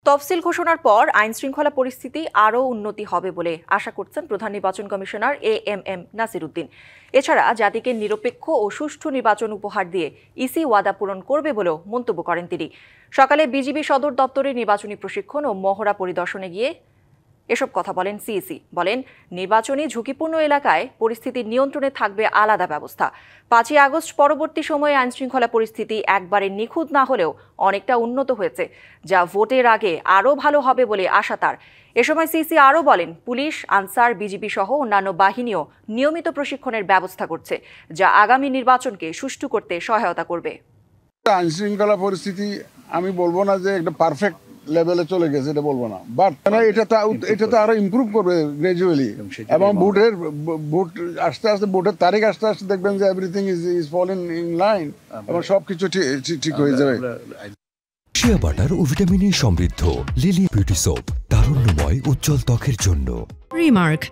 তফসিল ঘোষণার পর আইনশৃঙ্খলা পরিস্থিতি আরও উন্নতি হবে বলে আশা করছেন প্রধান নির্বাচন কমিশনার এএমএম নাসির উদ্দিন। এছাড়া জাতিকে নিরপেক্ষ ও সুষ্ঠু নির্বাচন উপহার দিয়ে ইসি ওয়াদা পূরণ করবে বলেও মন্তব্য করেন তিনি। সকালে বিজিবি সদর দপ্তরে নির্বাচনী প্রশিক্ষণ ও মহড়া পরিদর্শনে গিয়ে এসব কথা বলেন সিইসি। বলেন, নির্বাচনী ঝুঁকিপূর্ণ এলাকায় পরিস্থিতি নিয়ন্ত্রণে থাকবে আলাদা ব্যবস্থা। ৫ই আগস্ট পরবর্তী সময়ে আইনশৃঙ্খলা পরিস্থিতি একবারে নিখুঁত না হলেও অনেকটা উন্নত হয়েছে, যা ভোটের আগে আরও ভালো হবে বলে আশা তার। এ সময় সিইসি আরও বলেন, পুলিশ, আনসার, বিজিবি সহ অন্যান্য বাহিনীও নিয়মিত প্রশিক্ষণের ব্যবস্থা করছে, যা আগামী নির্বাচনকে সুষ্ঠু করতে সহায়তা করবে। আইনশৃঙ্খলা পরিস্থিতি আমি বলবো না যে একটা পারফেক্ট লেভেলে চলে গেছে, এটা বলবো না, বাট এটা তো আরো ইমপ্রুভ করবে গ্রাজুয়ালি। এবং ভোট আস্তে আস্তে ভোটের তারিখ আস্তে আস্তে দেখবেন যে everything is falling in line এবং সবকিছু ঠিক হয়ে যাবে। শিয়া বাটার ও ভিটামিন ই সমৃদ্ধ লিলি বিউটি সোপ, তারুণ্যময় উজ্জ্বল ত্বকের জন্য। রিমার্ক